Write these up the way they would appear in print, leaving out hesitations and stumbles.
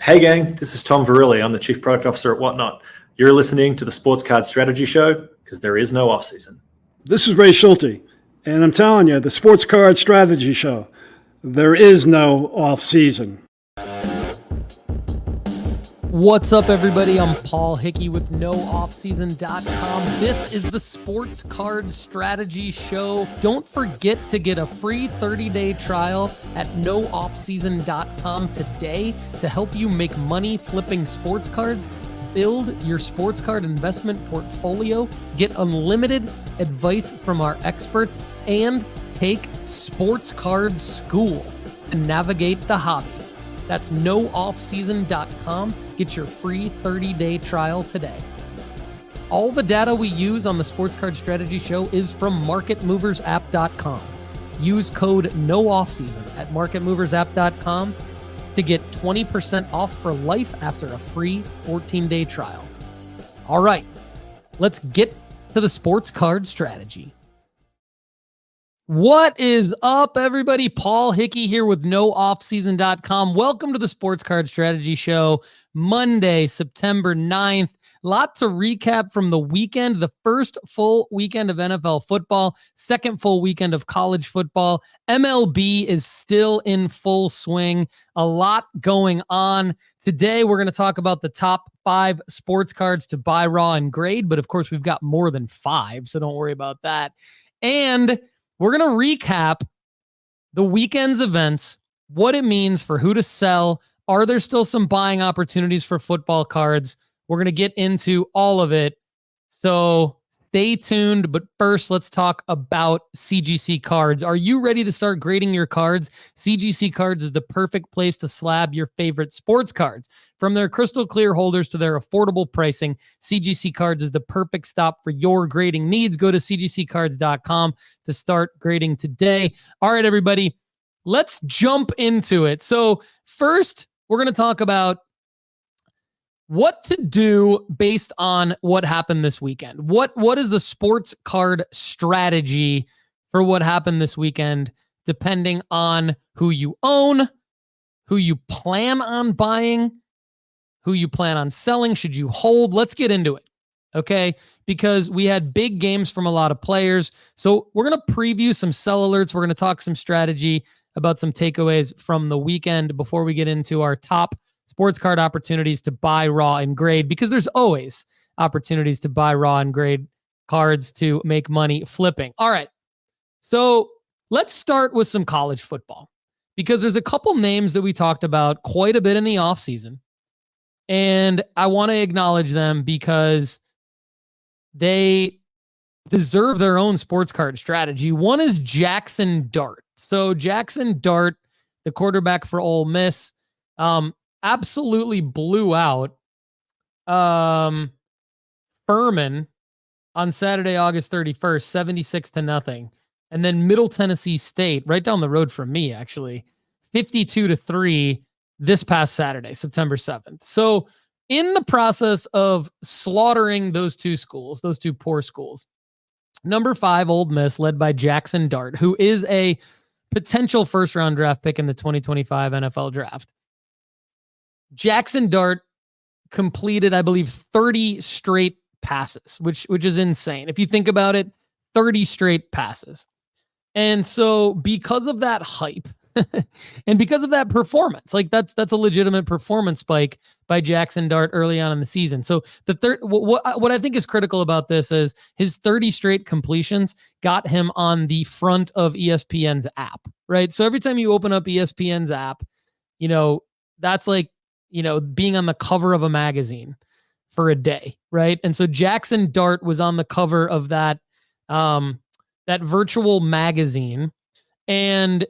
Hey gang, this is Tom Verrilli. I'm the Chief Product Officer at Whatnot. You're listening to the Sports Card Strategy Show because there is no off-season. This is Ray Schulte, and I'm telling you, the Sports Card Strategy Show, there is no off-season. What's up, everybody? I'm Paul Hickey with NoOffSeason.com. This is the Sports Card Strategy Show. Don't forget to get a free 30-day trial at NoOffSeason.com today to help you make money flipping sports cards, build your sports card investment portfolio, get unlimited advice from our experts, and take sports card school to navigate the hobby. That's NoOffSeason.com. Get your free 30-day trial today. All the data we use on the Sports Card Strategy Show is from MarketMoversApp.com. Use code NOOFFSEASON at MarketMoversApp.com to get 20% off for life after a free 14-day trial. All right, let's get to the Sports Card Strategy. What is up, everybody? Paul Hickey here with NoOffSeason.com. Welcome to the Sports Card Strategy Show, Monday, September 9th. Lot to recap from the weekend, the first full weekend of NFL football, second full weekend of college football. MLB is still in full swing. A lot going on. Today, we're going to talk about the top 5 sports cards to buy, raw, and grade. But of course, we've got more than 5, so don't worry about that. And we're going to recap the weekend's events, what it means for who to sell. Are there still some buying opportunities for football cards? We're going to get into all of it. So stay tuned. But first, let's talk about CGC Cards. Are you ready to start grading your cards? CGC Cards is the perfect place to slab your favorite sports cards. From their crystal clear holders to their affordable pricing, CGC Cards is the perfect stop for your grading needs. Go to cgccards.com to start grading today. All right, everybody, let's jump into it. So first, we're going to talk about what to do based on what happened this weekend. What is the sports card strategy for what happened this weekend, depending on who you own, who you plan on buying, who you plan on selling? Should you hold? Let's get into it, okay? Because we had big games from a lot of players. So we're going to preview some sell alerts. We're going to talk some strategy about some takeaways from the weekend before we get into our top sports card opportunities to buy, raw, and grade, because there's always opportunities to buy, raw, and grade cards to make money flipping. All right, so let's start with some college football, because there's a couple names that we talked about quite a bit in the offseason. And I want to acknowledge them because they deserve their own sports card strategy. One is Jackson Dart. So Jackson Dart, the quarterback for Ole Miss, absolutely blew out Furman on Saturday, August 31st, 76-0. And then Middle Tennessee State, right down the road from me, actually, 52-3. This past Saturday, September 7th. So in the process of slaughtering those two schools, those two poor schools, number 5, Ole Miss, led by Jackson Dart, who is a potential first-round draft pick in the 2025 NFL draft. Jackson Dart completed, I believe, 30 straight passes, which is insane. If you think about it, 30 straight passes. And so because of that hype, and because of that performance, like that's a legitimate performance spike by Jackson Dart early on in the season. So the third, what I think is critical about this is his 30 straight completions got him on the front of ESPN's app, right? So every time you open up ESPN's app, that's like, being on the cover of a magazine for a day, right? And so Jackson Dart was on the cover of that virtual magazine, and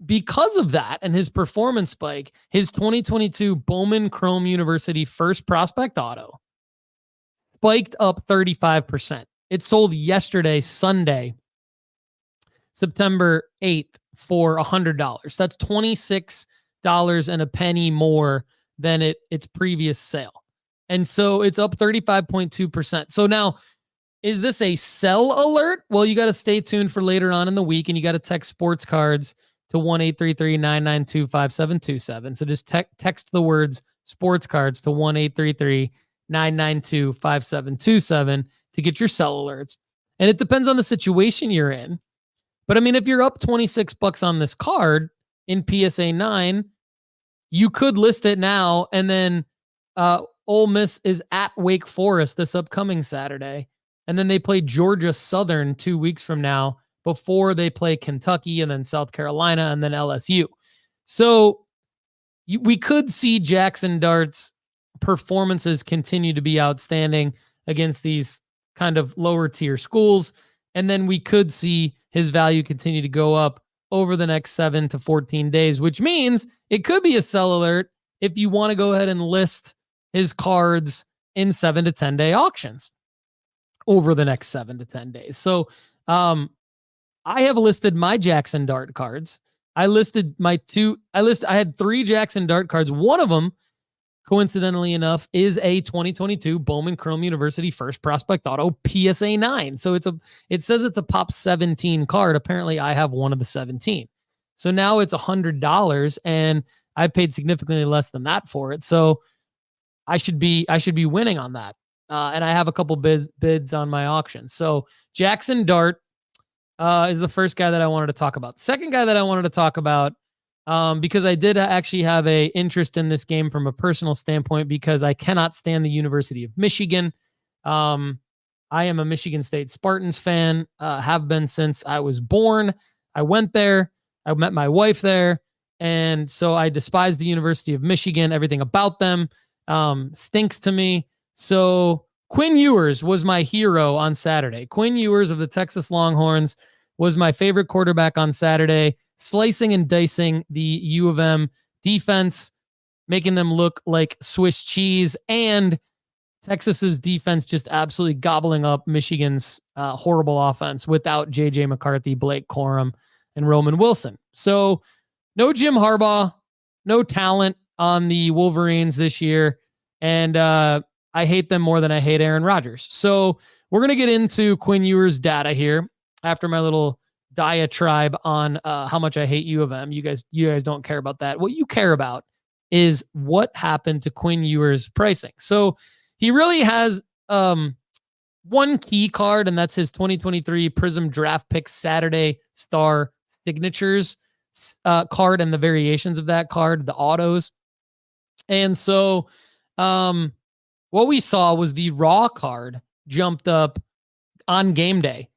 because of that and his performance spike, his 2022 Bowman Chrome University first prospect auto spiked up 35%. It sold yesterday, Sunday, September 8th, for $100. That's $26 and a penny more than its previous sale. And so it's up 35.2%. So now, is this a sell alert? Well, you got to stay tuned for later on in the week, and you got to text sports cards to 1-833-992-5727. So just text the words sports cards to 1-833-992-5727 to get your sell alerts. And it depends on the situation you're in. But I mean, if you're up $26 on this card in PSA 9, you could list it now, and then Ole Miss is at Wake Forest this upcoming Saturday, and then they play Georgia Southern 2 weeks from now before they play Kentucky and then South Carolina and then LSU. So we could see Jackson Dart's performances continue to be outstanding against these kind of lower tier schools, and then we could see his value continue to go up over the next 7 to 14 days, which means it could be a sell alert if you want to go ahead and list his cards in 7 to 10 day auctions over the next 7 to 10 days. So I have listed my Jackson Dart cards. I had 3 Jackson Dart cards. One of them, coincidentally enough, is a 2022 Bowman Chrome University First Prospect Auto PSA 9. So it says it's a Pop 17 card. Apparently I have one of the 17. So now it's $100, and I paid significantly less than that for it. So I should be winning on that. And I have a couple bids on my auction. So Jackson Dart is the first guy that I wanted to talk about. Second guy that I wanted to talk about, because I did actually have a interest in this game from a personal standpoint, because I cannot stand the University of Michigan. I am a Michigan State Spartans fan, have been since I was born. I went there. I met my wife there. And so I despise the University of Michigan. Everything about them stinks to me. So Quinn Ewers was my hero on Saturday. Quinn Ewers of the Texas Longhorns was my favorite quarterback on Saturday, slicing and dicing the U of M defense, making them look like Swiss cheese, and Texas's defense just absolutely gobbling up Michigan's horrible offense without J.J. McCarthy, Blake Corum, and Roman Wilson. So no Jim Harbaugh, no talent on the Wolverines this year, and I hate them more than I hate Aaron Rodgers. So we're going to get into Quinn Ewers' data here after my little diatribe on how much I hate U of M. You guys don't care about that. What you care about is what happened to Quinn Ewers' pricing. So he really has one key card, and that's his 2023 Prism Draft Pick Saturday Star Signatures card and the variations of that card, the autos. And so what we saw was the raw card jumped up on game day.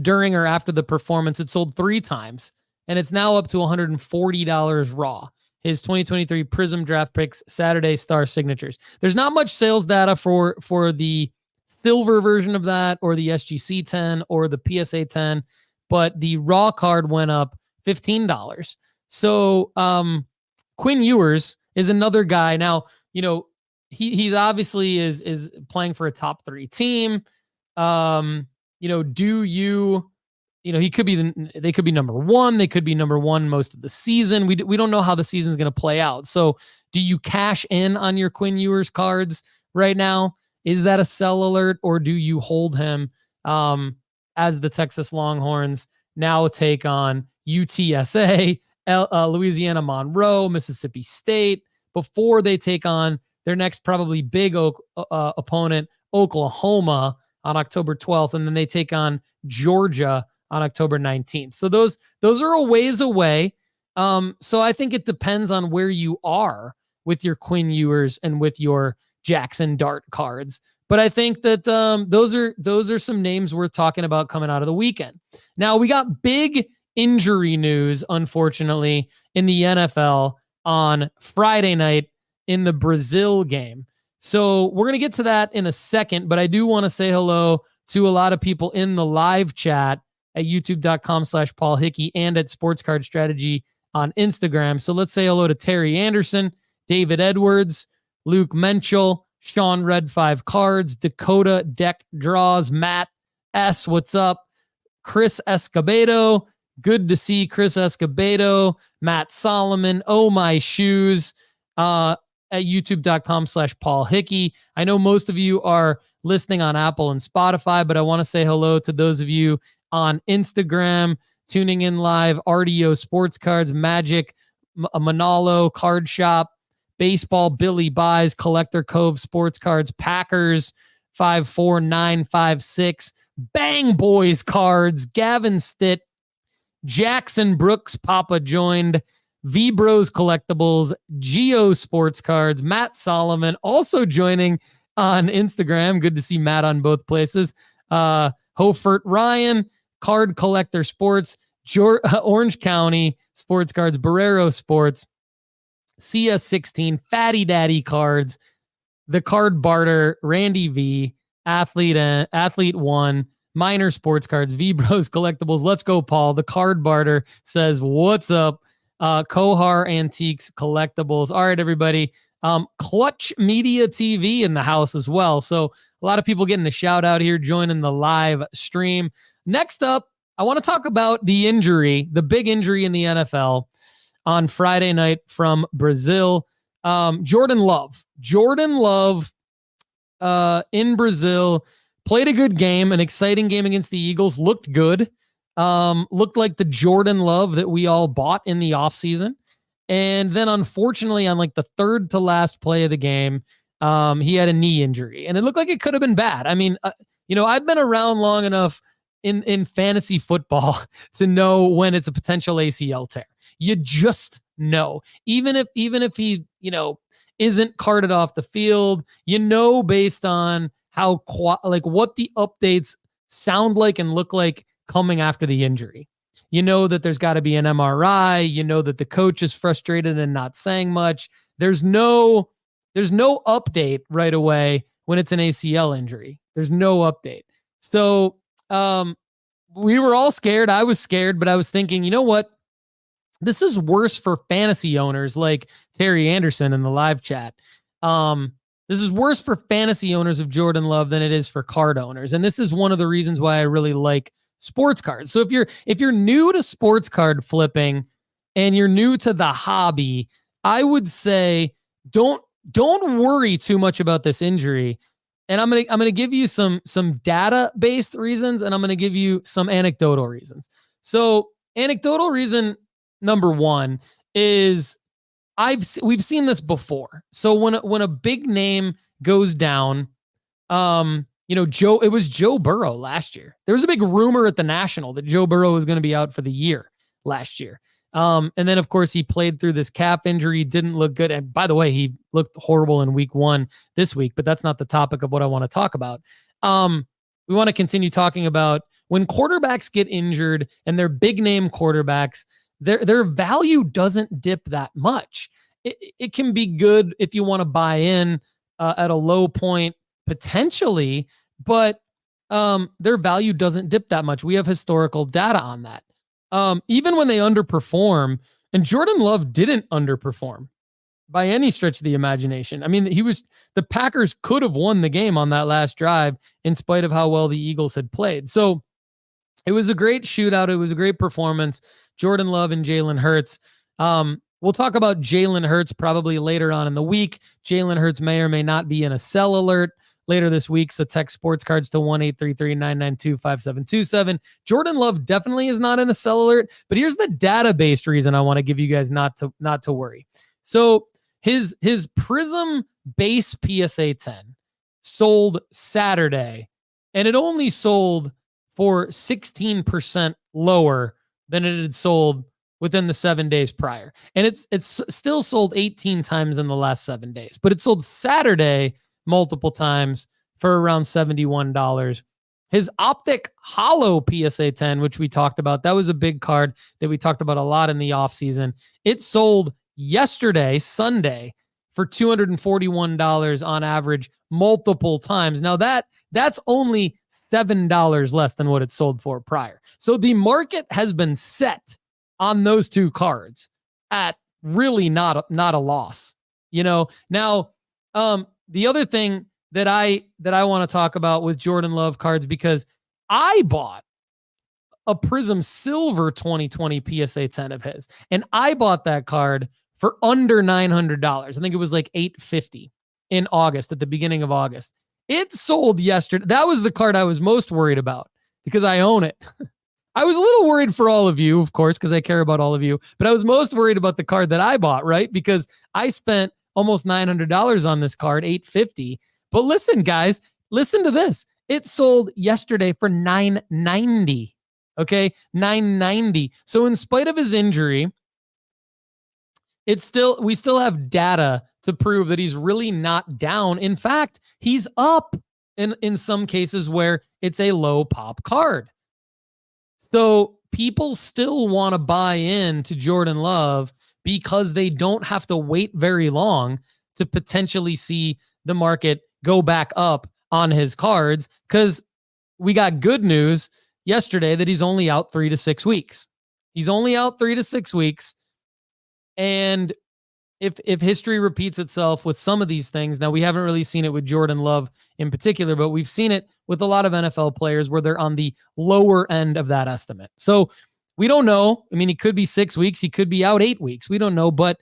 During or after the performance, it sold 3 times, and it's now up to $140 raw. His 2023 Prism Draft Picks Saturday Star Signatures. There's not much sales data for the silver version of that, or the SGC 10, or the PSA 10, but the raw card went up $15. So Quinn Ewers is another guy. Now, he's obviously is playing for a top 3 team. He could be they could be number 1. They could be number 1 most of the season. We don't know how the season's going to play out. So do you cash in on your Quinn Ewers cards right now? Is that a sell alert, or do you hold him as the Texas Longhorns now take on UTSA, Louisiana Monroe, Mississippi State, before they take on their next probably big opponent, Oklahoma, on October 12th, and then they take on Georgia on October 19th. So those are a ways away. So I think it depends on where you are with your Quinn Ewers and with your Jackson Dart cards. But I think that those are some names worth talking about coming out of the weekend. Now, we got big injury news, unfortunately, in the NFL on Friday night in the Brazil game. So we're going to get to that in a second, but I do want to say hello to a lot of people in the live chat at youtube.com/Paul Hickey and at Sports Card Strategy on Instagram. So let's say hello to Terry Anderson, David Edwards, Luke Menchel, Sean Red 5 Cards, Dakota Deck Draws, Matt S. What's up? Chris Escobedo. Good to see Chris Escobedo, Matt Solomon. Oh, my shoes. At youtube.com/Paul Hickey. I know most of you are listening on Apple and Spotify, but I want to say hello to those of you on Instagram, tuning in live, RDO Sports Cards, Magic, Manalo, Card Shop, Baseball, Billy buys Collector Cove Sports Cards, Packers 54956, Bang Boys cards, Gavin Stitt, Jackson Brooks, Papa joined, V-Bros Collectibles, Geo Sports Cards, Matt Solomon also joining on Instagram. Good to see Matt on both places. Hofert Ryan, Card Collector Sports, Orange County Sports Cards, Barrero Sports, CS16, Fatty Daddy Cards, The Card Barter, Randy V, Athlete 1, Minor Sports Cards, V-Bros Collectibles. Let's go, Paul. The Card Barter says, what's up? Kohar Antiques Collectibles. All right, everybody. Clutch Media TV in the house as well. So a lot of people getting a shout out here, joining the live stream. Next up, I want to talk about the injury, the big injury in the NFL on Friday night from Brazil. Jordan Love in Brazil played a good game, an exciting game against the Eagles, looked good. Looked like the Jordan Love that we all bought in the offseason. And then unfortunately on like the third to last play of the game, he had a knee injury and it looked like it could have been bad. I mean, I've been around long enough in fantasy football to know when it's a potential ACL tear. You just know, even if he, isn't carted off the field, based on how what the updates sound like and look like coming after the injury. That there's got to be an MRI, that the coach is frustrated and not saying much. There's no update right away when it's an ACL injury. There's no update. So we were all scared. I was scared, but I was thinking, you know what? This is worse for fantasy owners like Terry Anderson in the live chat. This is worse for fantasy owners of Jordan Love than it is for card owners. And this is one of the reasons why I really like sports cards. So if you're new to sports card flipping and you're new to the hobby, I would say don't worry too much about this injury. And I'm gonna give you some data-based reasons, and I'm gonna give you some anecdotal reasons. So anecdotal reason number one is we've seen this before. So when a big name goes down, it was Joe Burrow last year. There was a big rumor at the National that Joe Burrow was going to be out for the year last year. And then of course he played through this calf injury, didn't look good. And by the way, he looked horrible in week 1 this week, but that's not the topic of what I want to talk about. We want to continue talking about when quarterbacks get injured and they're big name quarterbacks, their value doesn't dip that much. It can be good if you want to buy in at a low point potentially, but their value doesn't dip that much. We have historical data on that. Even when they underperform, and Jordan Love didn't underperform by any stretch of the imagination. I mean, the Packers could have won the game on that last drive in spite of how well the Eagles had played. So it was a great shootout. It was a great performance. Jordan Love and Jalen Hurts. We'll talk about Jalen Hurts probably later on in the week. Jalen Hurts may or may not be in a sell alert later this week. So text sports cards to 1-833-992-5727. Jordan Love definitely is not in a sell alert, but here's the data-based reason I want to give you guys not to worry. So his Prism base PSA 10 sold Saturday, and it only sold for 16% lower than it had sold within the 7 days prior. And it's still sold 18 times in the last 7 days, but it sold Saturday multiple times for around $71. His Optic Hollow PSA 10, which we talked about, that was a big card that we talked about a lot in the offseason. It sold yesterday, Sunday, for $241 on average multiple times. Now that's only $7 less than what it sold for prior. So the market has been set on those two cards at really not a loss. Now, the other thing that I want to talk about with Jordan Love cards, because I bought a Prism Silver 2020 PSA 10 of his, and I bought that card for under $900. I think it was like $850 in August, at the beginning of August. It sold yesterday. That was the card I was most worried about because I own it. I was a little worried for all of you, of course, because I care about all of you, but I was most worried about the card that I bought, right? Because I spent almost $900 on this card, $850. But listen, guys, listen to this. It sold yesterday for $990. Okay, $990. So in spite of his injury, we still have data to prove that he's really not down. In fact, he's up in some cases where it's a low pop card. So people still want to buy into Jordan Love because they don't have to wait very long to potentially see the market go back up on his cards, because we got good news yesterday that he's only out 3 to 6 weeks. He's only out 3 to 6 weeks. And if history repeats itself with some of these things, now we haven't really seen it with Jordan Love in particular, but we've seen it with a lot of NFL players where they're on the lower end of that estimate. So we don't know. I mean, he could be 6 weeks. He could be out 8 weeks. We don't know, but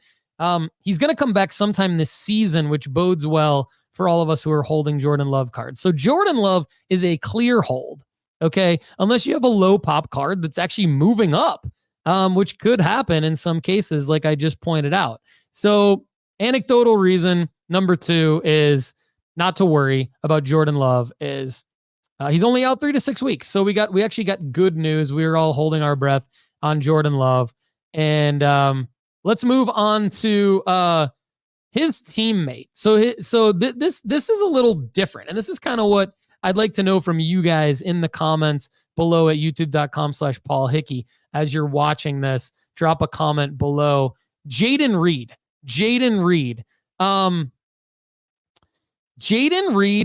he's going to come back sometime this season, which bodes well for all of us who are holding Jordan Love cards. So Jordan Love is a clear hold, okay? Unless you have a low pop card that's actually moving up, which could happen in some cases, like I just pointed out. So anecdotal reason number 2 is not to worry about Jordan Love is he's only out 3 to 6 weeks. So we actually got good news. We were all holding our breath on Jordan Love. And let's move on to his teammate. So this is a little different. And this is kind of what I'd like to know from you guys in the comments below at youtube.com/Paul Hickey. As you're watching this, drop a comment below. Jaden Reed. Jaden Reed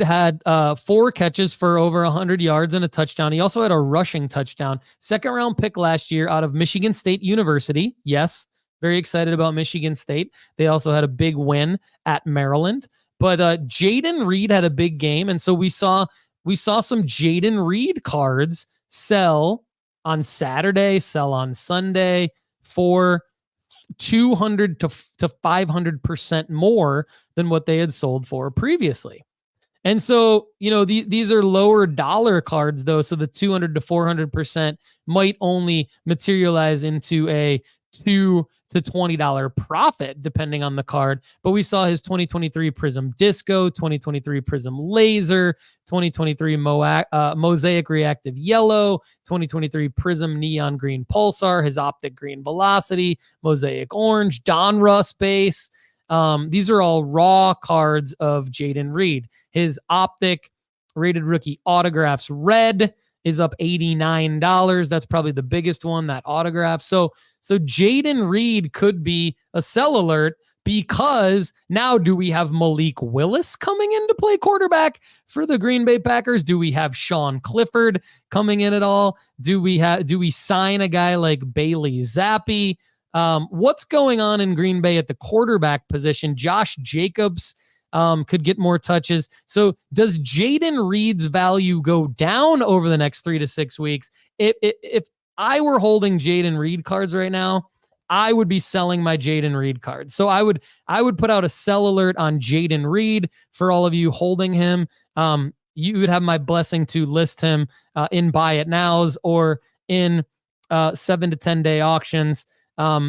had 4 catches for over 100 yards and a touchdown. He also had a rushing touchdown. 2nd round pick last year out of Michigan State University. Yes, very excited about Michigan State. They also had a big win at Maryland. But Jaden Reed had a big game, and so we saw some Jaden Reed cards sell on Saturday, sell on Sunday for 200 to 500% more than what they had sold for previously. And so, these are lower dollar cards though. So the 200 to 400% might only materialize into a $2 to $20 profit depending on the card. But we saw his 2023 Prism Disco, 2023 Prism Laser, 2023 Mosaic Reactive Yellow, 2023 Prism Neon Green Pulsar, his Optic Green Velocity, Mosaic Orange, Donruss Base. These are all raw cards of Jaden Reed. His Optic Rated Rookie Autographs Red is up $89. That's probably the biggest one, that autograph. So Jaden Reed could be a sell alert, because now do we have Malik Willis coming in to play quarterback for the Green Bay Packers? Do we have Sean Clifford coming in at all? Do we sign a guy like Bailey Zappi? What's going on in Green Bay at the quarterback position? Josh Jacobs could get more touches. So does Jaden Reed's value go down over the next 3 to 6 weeks? If I were holding Jaden Reed cards right now, I would be selling my Jaden Reed cards. So I would put out a sell alert on Jaden Reed for all of you holding him. You would have my blessing to list him in buy it nows or in 7 to 10 day auctions,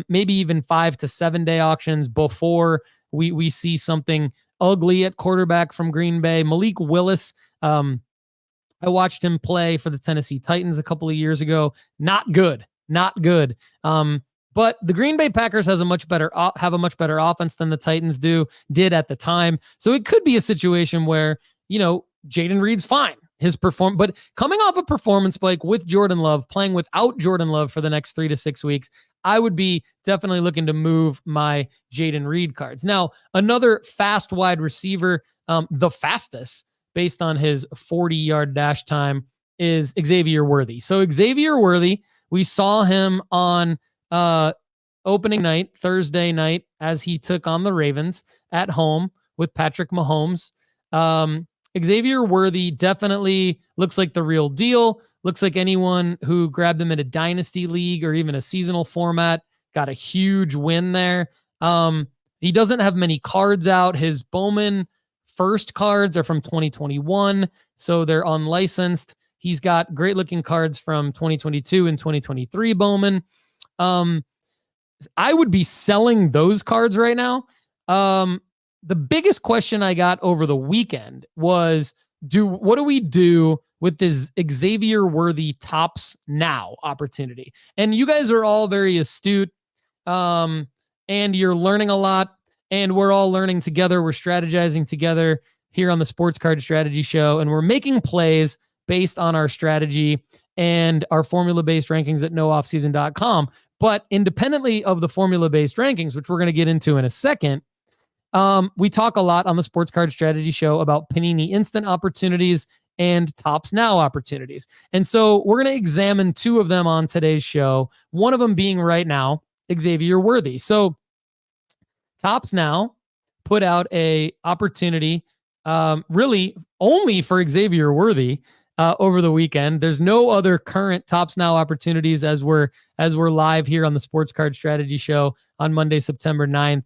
maybe even 5 to 7 day auctions before we see something ugly at quarterback from Green Bay. Malik Willis, I watched him play for the Tennessee Titans a couple of years ago. Not good. But the Green Bay Packers have a much better offense than the Titans did at the time. So it could be a situation where, Jaden Reed's fine. But coming off a performance spike with Jordan Love, playing without Jordan Love for the next 3 to 6 weeks, I would be definitely looking to move my Jaden Reed cards. Now, another fast wide receiver, the fastest based on his 40-yard dash time, is Xavier Worthy. So Xavier Worthy, we saw him on opening night, Thursday night, as he took on the Ravens at home with Patrick Mahomes. Xavier Worthy definitely looks like the real deal. Looks like anyone who grabbed him in a dynasty league or even a seasonal format got a huge win there. He doesn't have many cards out. His Bowman first cards are from 2021, so they're unlicensed. He's got great looking cards from 2022 and 2023 Bowman. I would be selling those cards right now. the biggest question I got over the weekend was, what do we do with this Xavier Worthy Tops Now opportunity? And you guys are all very astute, and you're learning a lot, and we're all learning together. We're strategizing together here on the Sports Card Strategy Show, and we're making plays based on our strategy and our formula-based rankings at nooffseason.com. But independently of the formula-based rankings, which we're going to get into in a second, we talk a lot on the Sports Card Strategy Show about Panini Instant opportunities and Tops Now opportunities. And so we're going to examine two of them on today's show, one of them being right now, Xavier Worthy. So Tops Now put out a opportunity really only for Xavier Worthy over the weekend. There's no other current Tops Now opportunities as we're live here on the Sports Card Strategy Show on Monday, September 9th,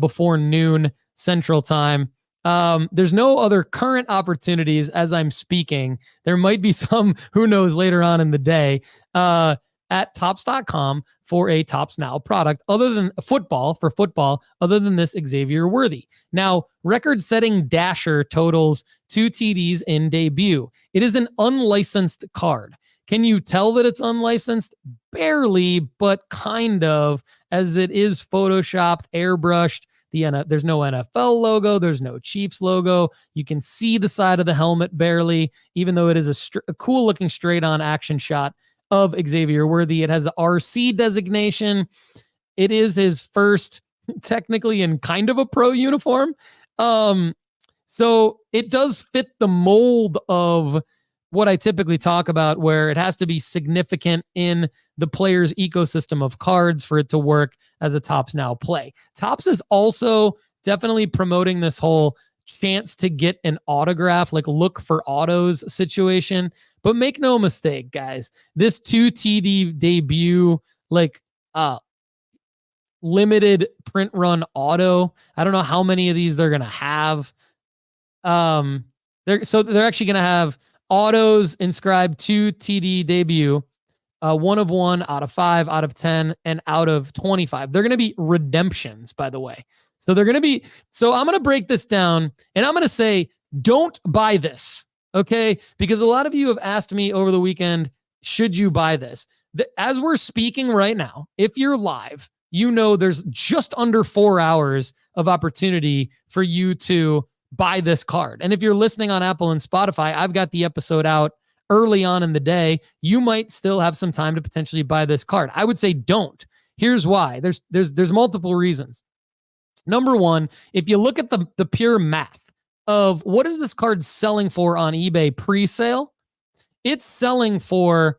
before noon Central Time. There's no other current opportunities as I'm speaking. There might be some, who knows, later on in the day, at Tops.com for a Tops Now product other than football, other than this Xavier Worthy. Now, record-setting dasher totals 2 TDs in debut. It is an unlicensed card. Can you tell that it's unlicensed? Barely, but kind of, as it is photoshopped, airbrushed. There's no NFL logo. There's no Chiefs logo. You can see the side of the helmet barely, even though it is a cool-looking straight-on action shot of Xavier Worthy. It has the RC designation. It is his first, technically, in kind of a pro uniform. So it does fit the mold of what I typically talk about, where it has to be significant in the player's ecosystem of cards for it to work as a Tops Now play. Tops is also definitely promoting this whole chance to get an autograph, like look for autos situation. But make no mistake, guys, this 2 TD debut, limited print run auto, I don't know how many of these they're going to have. They're actually going to have autos inscribed 2 TD debut, 1 of 1 out of 5 out of 10 and out of 25. They're going to be redemptions, by the way. So I'm going to break this down and I'm going to say, don't buy this. Okay. Because a lot of you have asked me over the weekend, should you buy this? As we're speaking right now, if you're live, there's just under 4 hours of opportunity for you to buy this card. And if you're listening on Apple and Spotify, I've got the episode out early on in the day. You might still have some time to potentially buy this card. I would say don't. Here's why. There's multiple reasons. Number one, if you look at the pure math of what is this card selling for on eBay pre-sale, it's selling for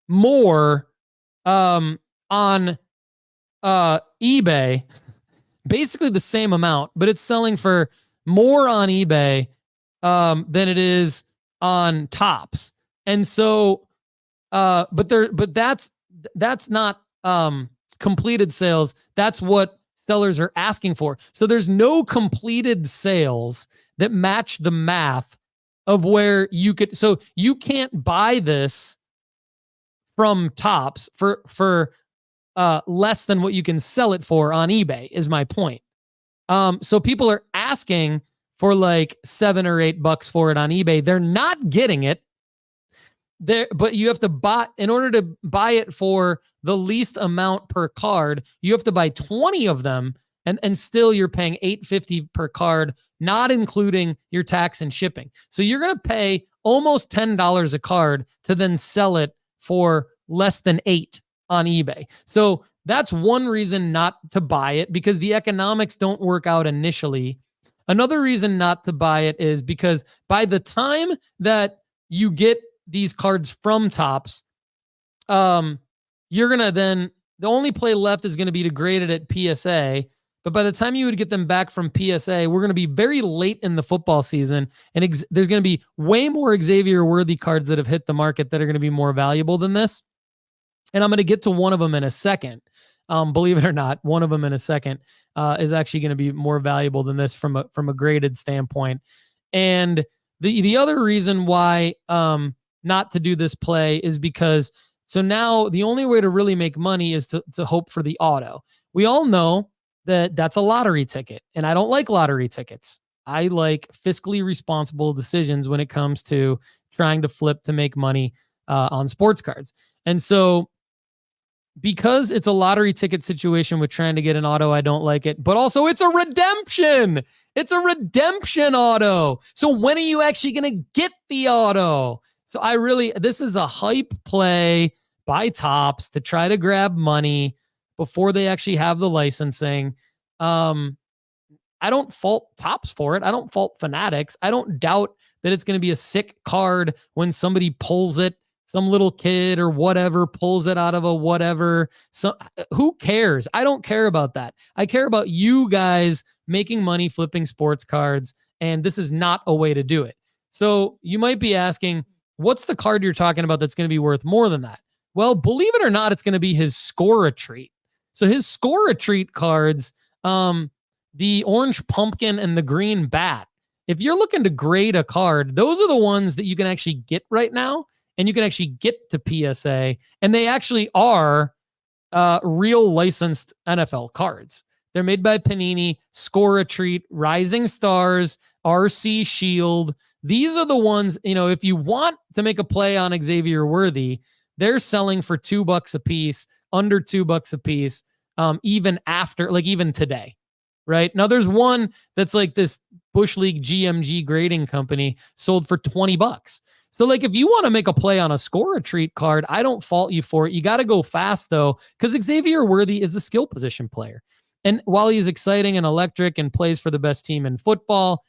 more on eBay, basically the same amount, but it's selling for more on eBay than it is on Tops. And so, but that's not completed sales. That's what sellers are asking for. So there's no completed sales that match the math of where you could. So you can't buy this from Tops for less than what you can sell it for on eBay, is my point. So people are asking for like $7 or $8 for it on eBay. They're not getting it there, but you have to buy, in order to buy it for the least amount per card, you have to buy 20 of them, and still you're paying $8.50 per card, not including your tax and shipping. So you're going to pay almost $10 a card to then sell it for less than $8 on eBay. So that's one reason not to buy it, because the economics don't work out initially. Another reason not to buy it is because by the time that you get these cards from Tops, you're going to then, the only play left is going to be to grade it at PSA. But by the time you would get them back from PSA, we're going to be very late in the football season. And there's going to be way more Xavier Worthy cards that have hit the market that are going to be more valuable than this. And I'm going to get to one of them in a second. Believe it or not, one of them in a second is actually going to be more valuable than this from a graded standpoint. And the other reason why not to do this play is because, so now the only way to really make money is to hope for the auto. We all know that's a lottery ticket. And I don't like lottery tickets. I like fiscally responsible decisions when it comes to trying to flip to make money on sports cards. And so because it's a lottery ticket situation with trying to get an auto, I don't like it. But also it's a redemption. It's a redemption auto. So when are you actually going to get the auto? So this is a hype play by Topps to try to grab money before they actually have the licensing. I don't fault Topps for it. I don't fault Fanatics. I don't doubt that it's going to be a sick card when somebody pulls it, some little kid or whatever pulls it out of a whatever. So who cares? I don't care about that. I care about you guys making money flipping sports cards, and this is not a way to do it. So you might be asking, what's the card you're talking about that's going to be worth more than that? Well, believe it or not, it's going to be his Score a Treat. So his Score a Treat cards, the orange pumpkin and the green bat, if you're looking to grade a card, those are the ones that you can actually get right now, and you can actually get to PSA, and they actually are real licensed NFL cards. They're made by Panini, Score a Treat, Rising Stars, RC Shield. These are the ones, if you want to make a play on Xavier Worthy, they're selling for $2 a piece, under $2 a piece, even today. Right now, there's one that's like this Bush League GMG grading company sold for $20. So like, if you want to make a play on a Score a Treat card, I don't fault you for it. You got to go fast though, because Xavier Worthy is a skill position player. And while he's exciting and electric and plays for the best team in football,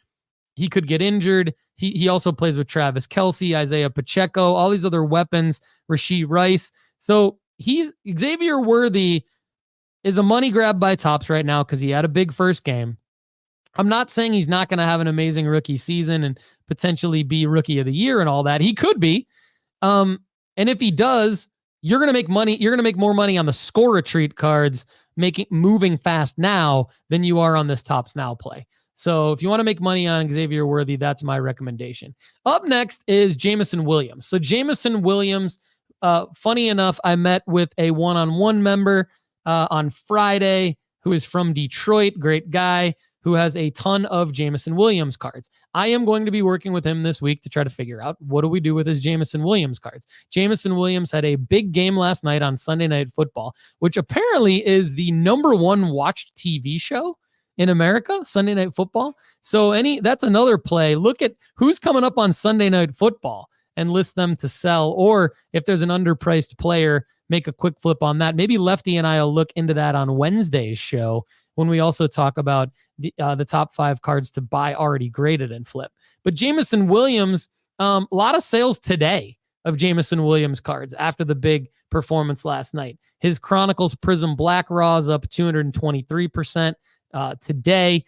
he could get injured. He also plays with Travis Kelce, Isaiah Pacheco, all these other weapons, Rashee Rice. So Xavier Worthy is a money grab by Topps right now because he had a big first game. I'm not saying he's not going to have an amazing rookie season and potentially be rookie of the year and all that. He could be. And if he does, you're going to make money. You're going to make more money on the Score a Treat cards, moving fast now than you are on this Topps Now play. So if you want to make money on Xavier Worthy, that's my recommendation. Up next is Jameson Williams. So Jameson Williams, funny enough, I met with a one-on-one member on Friday who is from Detroit, great guy, who has a ton of Jameson Williams cards. I am going to be working with him this week to try to figure out what do we do with his Jameson Williams cards. Jameson Williams had a big game last night on Sunday Night Football, which apparently is the #1 watched TV show in America, Sunday Night Football. So that's another play. Look at who's coming up on Sunday Night Football and list them to sell. Or if there's an underpriced player, make a quick flip on that. Maybe Lefty and I will look into that on Wednesday's show when we also talk about the top 5 cards to buy already graded and flip. But Jameson Williams, a lot of sales today of Jameson Williams cards after the big performance last night. His Chronicles Prism Black Raw is up 223% today.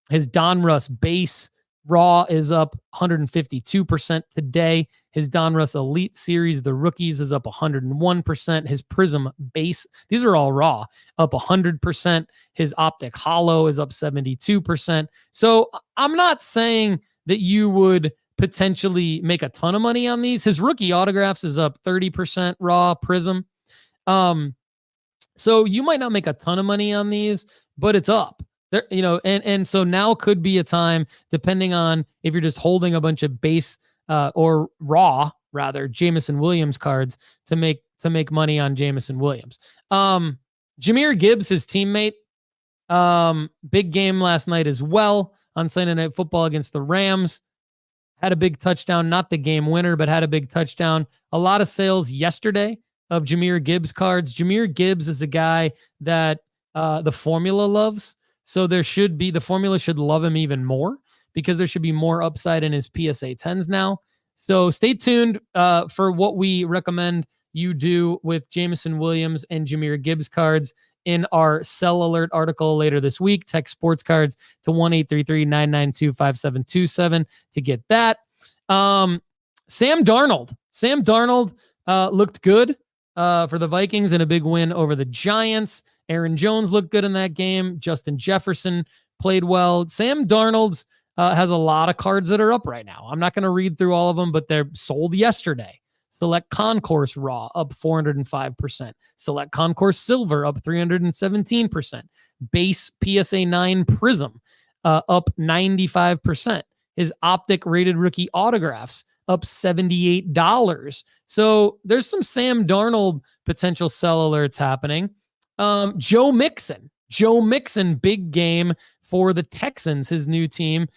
His Donruss Base Raw is up 152% today. His Donruss Elite Series, the rookies, is up 101%. His Prism Base, these are all raw, up 100%. His Optic Hollow is up 72%. So I'm not saying that you would potentially make a ton of money on these. His rookie autographs is up 30% raw Prism. So you might not make a ton of money on these, but it's up. There, and so now could be a time, depending on if you're just holding a bunch of base or raw, rather, Jameson Williams cards to make money on Jameson Williams. Jahmyr Gibbs, his teammate, big game last night as well on Sunday Night Football against the Rams. Had a big touchdown, not the game winner, but had a big touchdown. A lot of sales yesterday of Jahmyr Gibbs cards. Jahmyr Gibbs is a guy that the formula loves. So the formula should love him even more because there should be more upside in his PSA 10s now. So stay tuned for what we recommend you do with Jameson Williams and Jahmyr Gibbs cards in our Sell Alert article later this week. Text sports cards to 1-833-992-5727 to get that. Sam Darnold looked good for the Vikings in a big win over the Giants. Aaron Jones looked good in that game. Justin Jefferson played well. Sam Darnold's has a lot of cards that are up right now. I'm not going to read through all of them, but they're sold yesterday. Select Concourse Raw up 405%. Select Concourse Silver up 317%. Base PSA 9 Prism up 95%. His Optic Rated Rookie Autographs up $78. So there's some Sam Darnold potential sell alerts happening. Joe Mixon, big game for the Texans, his new team,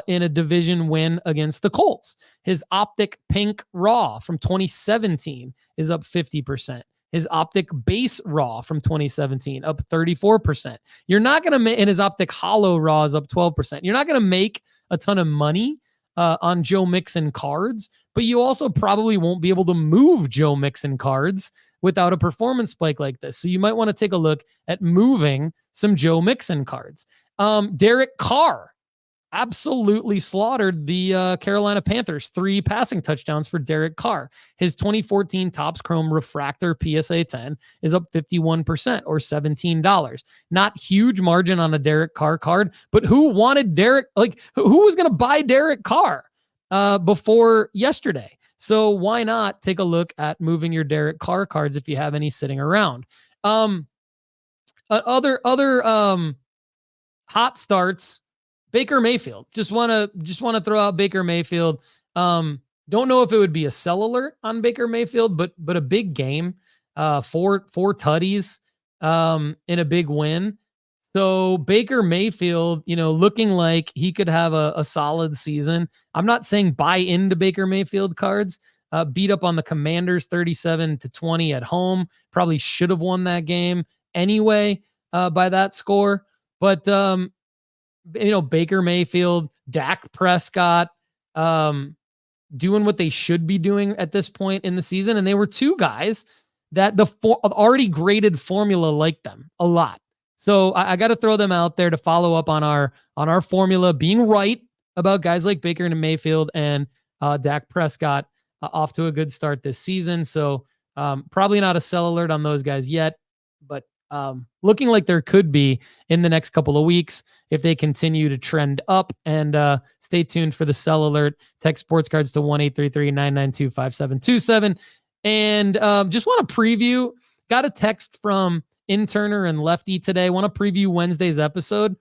in a division win against the Colts. His Optic Pink Raw from 2017 is up 50%. His Optic Base Raw from 2017 up 34%. You're not going to make, and his Optic Hollow Raw is up 12%. You're not going to make a ton of money on Joe Mixon cards, but you also probably won't be able to move Joe Mixon cards without a performance spike like this. So you might want to take a look at moving some Joe Mixon cards. Derek Carr absolutely slaughtered the Carolina Panthers. 3 passing touchdowns for Derek Carr. His 2014 Topps Chrome Refractor PSA 10 is up 51% or $17. Not huge margin on a Derek Carr card, but who wanted Derek? Like, who was going to buy Derek Carr before yesterday? So why not take a look at moving your Derek Carr cards if you have any sitting around? Other hot starts. Baker Mayfield. Just want to throw out Baker Mayfield. Don't know if it would be a sell alert on Baker Mayfield, but a big game. 4 tutties in a big win. So Baker Mayfield, looking like he could have a solid season. I'm not saying buy into Baker Mayfield cards. Beat up on the Commanders 37-20 at home. Probably should have won that game anyway by that score. But Baker Mayfield, Dak Prescott, doing what they should be doing at this point in the season. And they were 2 guys that the already graded formula liked them a lot. So I got to throw them out there to follow up on our formula being right about guys like Baker and Mayfield and Dak Prescott off to a good start this season. So probably not a sell alert on those guys yet, but looking like there could be in the next couple of weeks if they continue to trend up. And stay tuned for the sell alert. Text sports cards to 1-833-992-5727. And just want to preview. Got a text from Interner and Lefty today. Want to preview Wednesday's episode.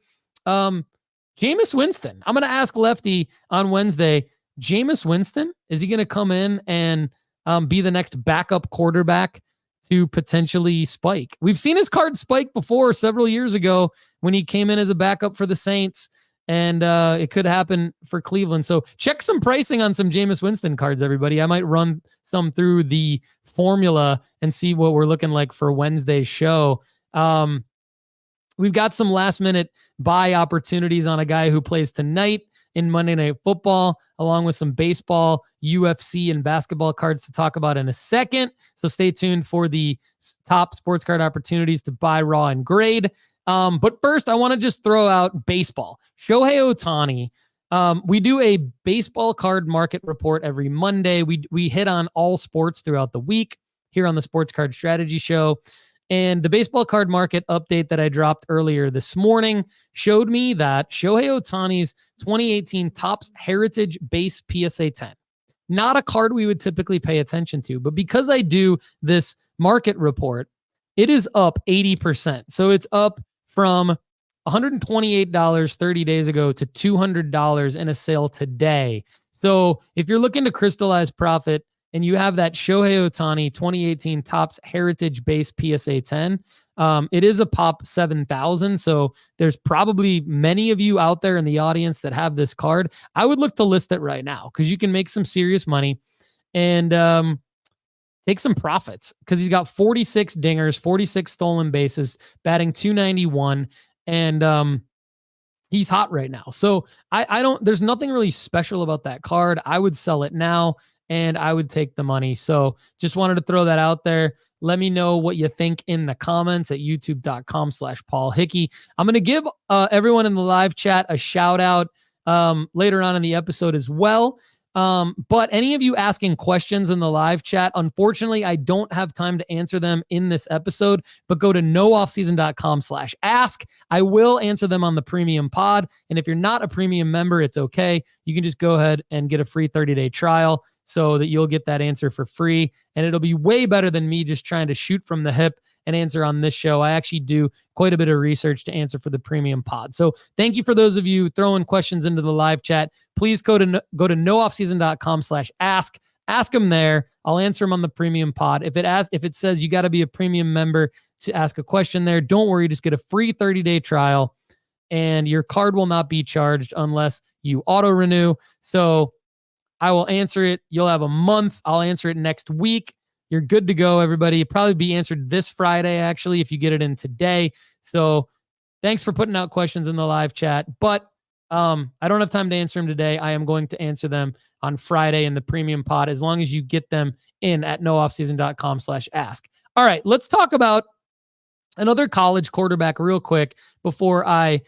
Jameis Winston. I'm going to ask Lefty on Wednesday. Jameis Winston, is he going to come in and be the next backup quarterback to potentially spike? We've seen his card spike before several years ago when he came in as a backup for the Saints, and it could happen for Cleveland. So check some pricing on some Jameis Winston cards, everybody. I might run some through the formula and see what we're looking like for Wednesday's show. We've got some last minute buy opportunities on a guy who plays tonight in Monday Night Football, along with some baseball, UFC, and basketball cards to talk about in a second. So stay tuned for the top sports card opportunities to buy, raw, and grade. But first, I want to just throw out baseball. Shohei Ohtani. We do a baseball card market report every Monday. We hit on all sports throughout the week here on the Sports Card Strategy Show. And the baseball card market update that I dropped earlier this morning showed me that Shohei Ohtani's 2018 Topps Heritage Base PSA 10, not a card we would typically pay attention to, but because I do this market report, it is up 80%. So it's up from $128 30 days ago to $200 in a sale today. So if you're looking to crystallize profit and you have that Shohei Ohtani 2018 Topps Heritage Base PSA 10, it is a pop 7,000. So there's probably many of you out there in the audience that have this card. I would look to list it right now because you can make some serious money and take some profits because he's got 46 dingers, 46 stolen bases, batting .291, and he's hot right now. So I don't, there's nothing really special about that card. I would sell it now and I would take the money. So just wanted to throw that out there. Let me know what you think in the comments at youtube.com/Paul Hickey. I'm going to give everyone in the live chat a shout out later on in the episode as well. But any of you asking questions in the live chat, unfortunately, I don't have time to answer them in this episode, but go to nooffseason.com/ask. I will answer them on the premium pod. And if you're not a premium member, it's okay. You can just go ahead and get a free 30-day trial so that you'll get that answer for free. And it'll be way better than me just trying to shoot from the hip and answer on this show. I actually do quite a bit of research to answer for the premium pod. So thank you for those of you throwing questions into the live chat. Please go to nooffseason.com/ask. Ask them there. I'll answer them on the premium pod. If it says you got to be a premium member to ask a question there, don't worry. Just get a free 30-day trial, and your card will not be charged unless you auto renew. So I will answer it. You'll have a month. I'll answer it next week. You're good to go, everybody. It'll probably be answered this Friday, actually, if you get it in today. So thanks for putting out questions in the live chat. But I don't have time to answer them today. I am going to answer them on Friday in the premium pod, as long as you get them in at nooffseason.com/ask. All right, let's talk about another college quarterback real quick before I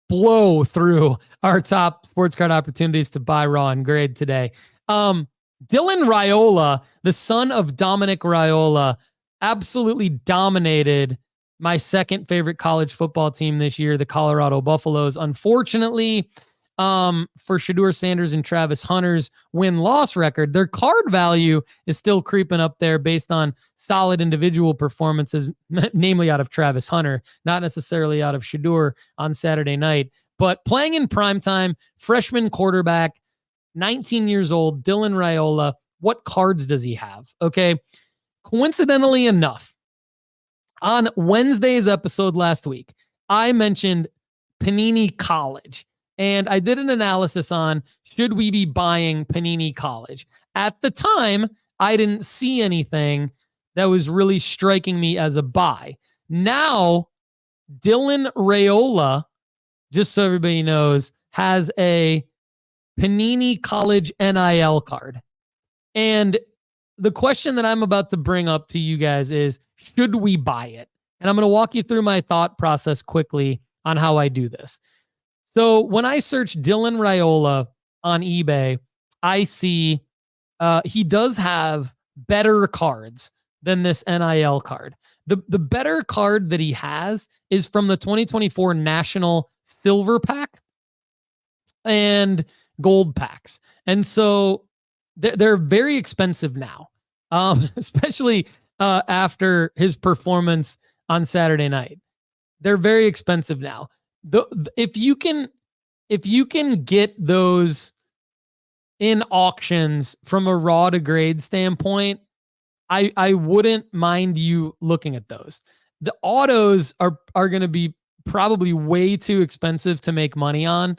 blow through our top sports card opportunities to buy raw and grade today. Dylan Raiola, the son of Dominic Raiola, absolutely dominated my second favorite college football team this year, the Colorado Buffaloes. Unfortunately, for Shedeur Sanders and Travis Hunter's win-loss record, their card value is still creeping up there based on solid individual performances, namely out of Travis Hunter, not necessarily out of Shedeur on Saturday night. But playing in primetime, freshman quarterback, 19 years old, Dylan Raiola. What cards does he have? Okay. Coincidentally enough, on Wednesday's episode last week, I mentioned Panini College, and I did an analysis on should we be buying Panini College. At the time, I didn't see anything that was really striking me as a buy. Now, Dylan Raiola, just so everybody knows, has a Panini College NIL card. And the question that I'm about to bring up to you guys is, should we buy it? And I'm going to walk you through my thought process quickly on how I do this. So when I search Dylan Raiola on eBay, I see he does have better cards than this NIL card. The better card that he has is from the 2024 National Silver Pack and Gold Packs. And so they're very expensive now, especially after his performance on Saturday night. They're very expensive now. If you can get those in auctions from a raw to grade standpoint, I wouldn't mind you looking at those. The autos are going to be probably way too expensive to make money on.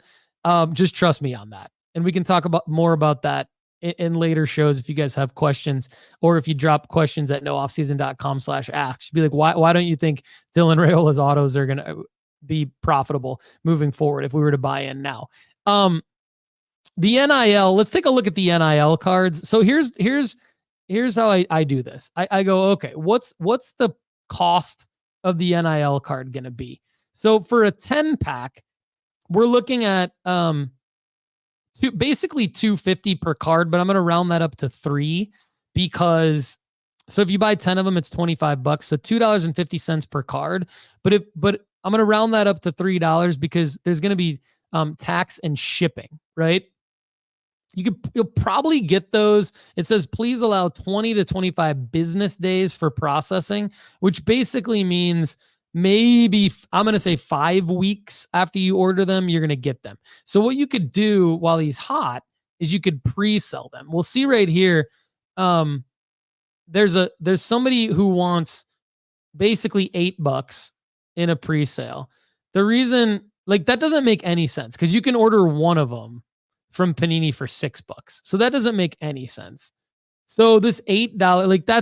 Just trust me on that. And we can talk more about that in later shows if you guys have questions, or if you drop questions at nooffseason.com/ask. Just be like, why don't you think Dylan Raiola's autos are going to be profitable moving forward if we were to buy in now? The NIL, let's take a look at the NIL cards. So here's how I do this. I go, okay, what's the cost of the NIL card going to be? So for a 10 pack, we're looking at basically $250 per card, but I'm going to round that up to $3 because, so if you buy 10 of them, it's $25. So $2.50 per card. But I'm going to round that up to $3 because there's going to be tax and shipping, right? You'll probably get those. It says, please allow 20 to 25 business days for processing, which basically means maybe, I'm going to say 5 weeks after you order them, you're going to get them. So what you could do while he's hot is you could pre-sell them. We'll see right here. There's somebody who wants basically $8 in a pre-sale. The reason, like, that doesn't make any sense because you can order one of them from Panini for $6. So that doesn't make any sense. So this $8,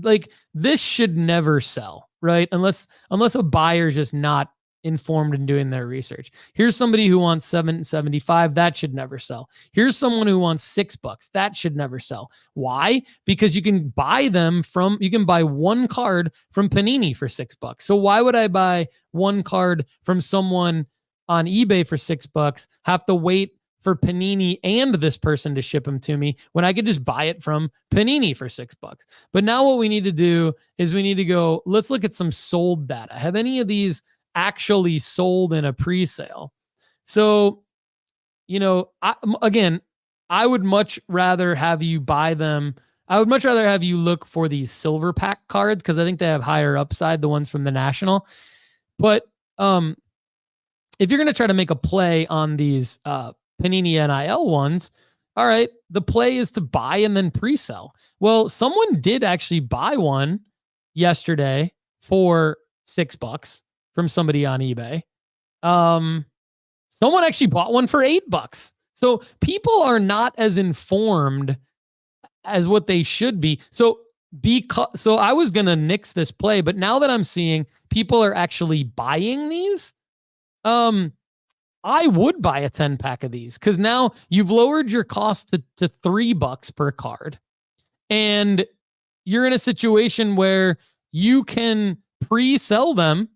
like this should never sell, right? Unless a buyer's just not informed and doing their research. Here's somebody who wants $7.75. That should never sell. Here's someone who wants $6. That should never sell. Why? Because you can buy one card from Panini for $6. So why would I buy one card from someone on eBay for $6, have to wait for Panini and this person to ship them to me when I could just buy it from Panini for $6? But now what we need to do is we need to go, let's look at some sold data. Have any of these actually sold in a pre-sale? So, again, I would much rather have you buy them. I would much rather have you look for these silver pack cards because I think they have higher upside, the ones from the National. But if you're going to try to make a play on these Panini NIL ones, all right, the play is to buy and then pre-sell. Well, someone did actually buy one yesterday for $6 from somebody on eBay. Someone actually bought one for $8. So people are not as informed as what they should be. So I was going to nix this play, but now that I'm seeing people are actually buying these, I would buy a 10-pack of these because now you've lowered your cost to $3 per card. And you're in a situation where you can pre-sell them.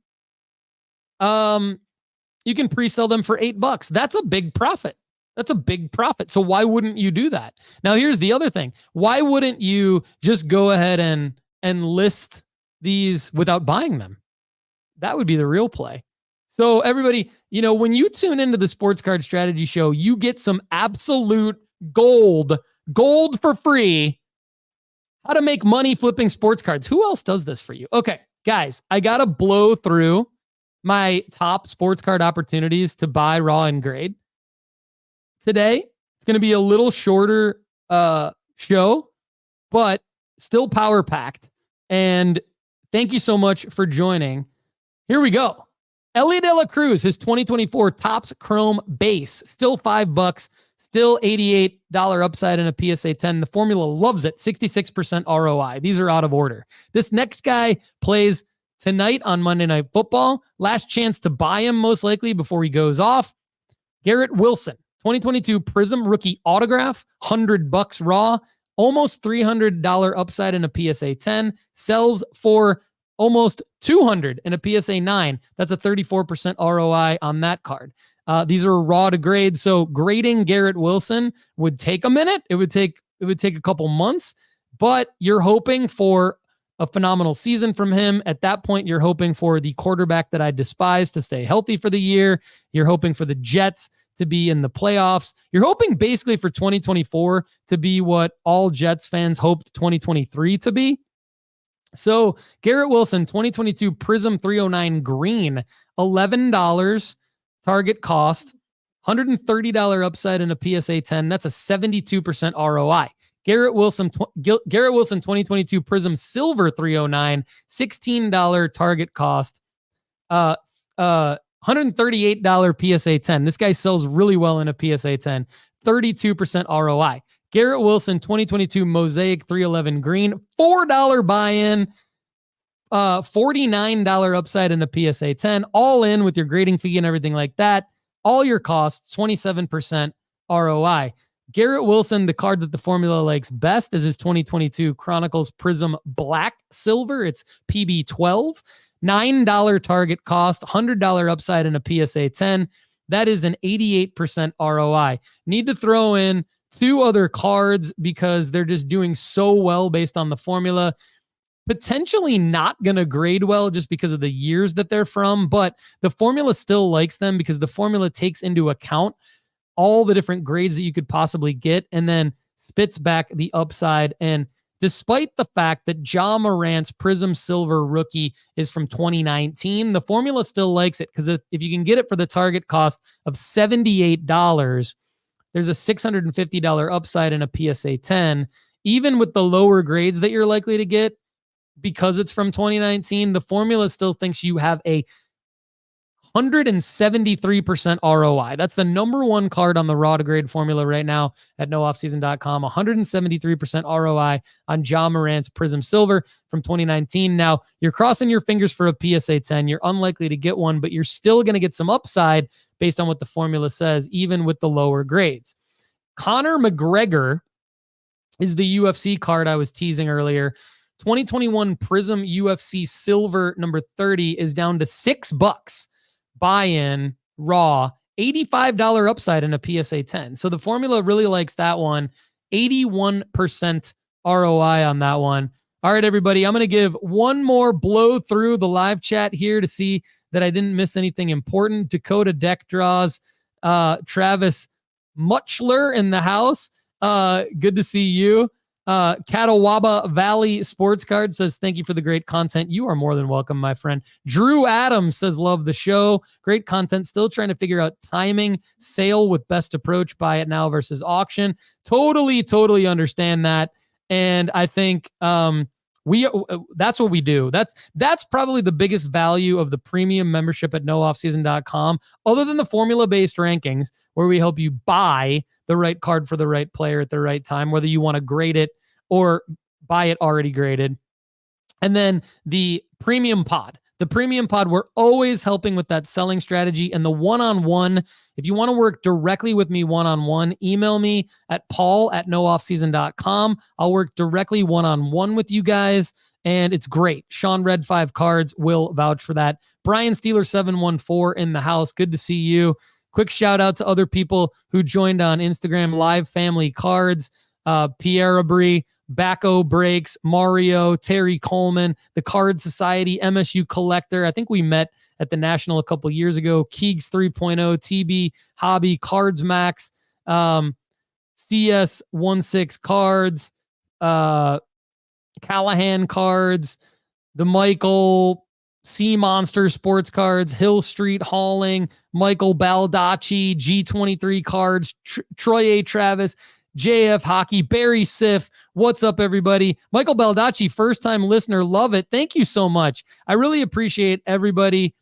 You can pre-sell them for $8. That's a big profit. That's a big profit. So why wouldn't you do that? Now, here's the other thing. Why wouldn't you just go ahead and list these without buying them? That would be the real play. So everybody, when you tune into the Sports Card Strategy Show, you get some absolute gold for free. How to make money flipping sports cards. Who else does this for you? Okay, guys, I got to blow through my top sports card opportunities to buy raw and grade. Today, it's going to be a little shorter show, but still power packed. And thank you so much for joining. Here we go. Ellie De La Cruz, his 2024 Topps Chrome base, still $5, still $88 upside in a PSA 10. The formula loves it, 66% ROI. These are out of order. This next guy plays tonight on Monday Night Football. Last chance to buy him, most likely, before he goes off. Garrett Wilson, 2022 Prism rookie autograph, $100 raw, almost $300 upside in a PSA 10, sells for almost $200 in a PSA 9. That's a 34% ROI on that card. These are raw to grade. So grading Garrett Wilson would take a minute. It would take a couple months, but you're hoping for a phenomenal season from him. At that point, you're hoping for the quarterback that I despise to stay healthy for the year. You're hoping for the Jets to be in the playoffs. You're hoping basically for 2024 to be what all Jets fans hoped 2023 to be. So Garrett Wilson, 2022 Prism 309 green, $11 target cost, $130 upside in a PSA 10. That's a 72% ROI. Garrett Wilson 2022 Prism Silver 309, $16 target cost, $138 PSA 10. This guy sells really well in a PSA 10, 32% ROI. Garrett Wilson 2022 Mosaic 311 green, $4 buy-in, $49 upside in a PSA 10, all in with your grading fee and everything like that. All your costs, 27% ROI. Garrett Wilson, the card that the formula likes best is his 2022 Chronicles Prism Black Silver. It's PB12, $9 target cost, $100 upside in a PSA 10. That is an 88% ROI. Need to throw in two other cards because they're just doing so well based on the formula. Potentially not going to grade well just because of the years that they're from, but the formula still likes them because the formula takes into account all the different grades that you could possibly get and then spits back the upside. And despite the fact that Ja Morant's Prism Silver rookie is from 2019, the formula still likes it because if you can get it for the target cost of $78, there's a $650 upside in a PSA 10. Even with the lower grades that you're likely to get, because it's from 2019, the formula still thinks you have a 173% ROI. That's the number one card on the raw to grade formula right now at nooffseason.com. 173% ROI on Ja Morant's Prism Silver from 2019. Now, you're crossing your fingers for a PSA 10. You're unlikely to get one, but you're still going to get some upside based on what the formula says, even with the lower grades. Conor McGregor is the UFC card I was teasing earlier. 2021 Prism UFC Silver number 30 is down to $6. Buy-in, raw, $85 upside in a PSA 10. So the formula really likes that one. 81% ROI on that one. All right, everybody, I'm going to give one more blow through the live chat here to see that I didn't miss anything important. Dakota Deck draws, Travis Muchler in the house. Good to see you. Catawaba Valley Sports Card says, thank you for the great content. You are more than welcome, my friend. Drew Adams says, love the show. Great content. Still trying to figure out timing, sale with best approach, buy it now versus auction. Totally understand that. And I think that's what we do. That's probably the biggest value of the premium membership at nooffseason.com, other than the formula-based rankings, where we help you buy the right card for the right player at the right time, whether you want to grade it or buy it already graded. And then the premium pod. The premium pod, we're always helping with that selling strategy. And the one-on-one, if you want to work directly with me one-on-one, email me at paul@nooffseason.com. I'll work directly one-on-one with you guys, and it's great. Sean Red 5 Cards will vouch for that. Brian Steeler 714 in the house. Good to see you. Quick shout out to other people who joined on Instagram Live Family Cards, Pierre Abri, Bacco Breaks, Mario, Terry Coleman, the Card Society, MSU Collector. I think we met at the National a couple years ago. Keegs 3.0, TB Hobby, Cards Max, CS16 Cards, Callahan Cards, the Michael Sea Monster Sports Cards, Hill Street Hauling, Michael Baldacci, G23 Cards, Troy A. Travis, JF Hockey, Barry Siff. What's up, everybody? Michael Baldacci, first-time listener. Love it. Thank you so much. I really appreciate everybody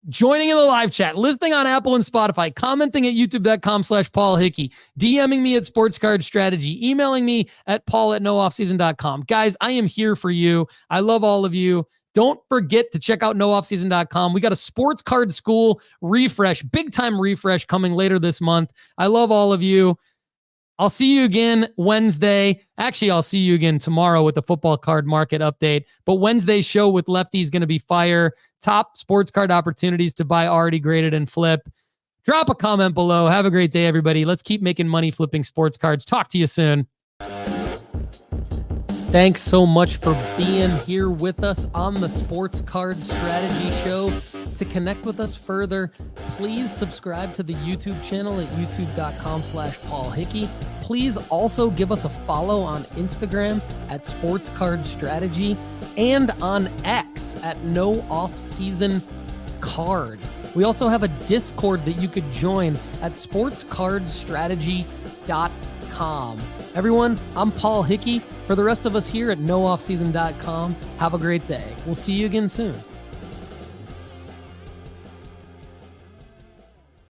joining in the live chat, listening on Apple and Spotify, commenting at youtube.com/Paul Hickey, DMing me at Sports Card Strategy, emailing me at paul@nooffseason.com. Guys, I am here for you. I love all of you. Don't forget to check out nooffseason.com. We got a sports card school refresh, big time refresh coming later this month. I love all of you. I'll see you again Wednesday. Actually, I'll see you again tomorrow with the football card market update. But Wednesday's show with Lefty is going to be fire. Top sports card opportunities to buy already graded and flip. Drop a comment below. Have a great day, everybody. Let's keep making money flipping sports cards. Talk to you soon. Thanks so much for being here with us on the Sports Card Strategy Show. To connect with us further, please subscribe to the YouTube channel at youtube.com/Paul Hickey. Please also give us a follow on Instagram at Sports Card Strategy and on X at NoOffSeasonCard. We also have a Discord that you could join at sportscardstrategy.com. Everyone, I'm Paul Hickey. For the rest of us here at nooffseason.com, have a great day. We'll see you again soon.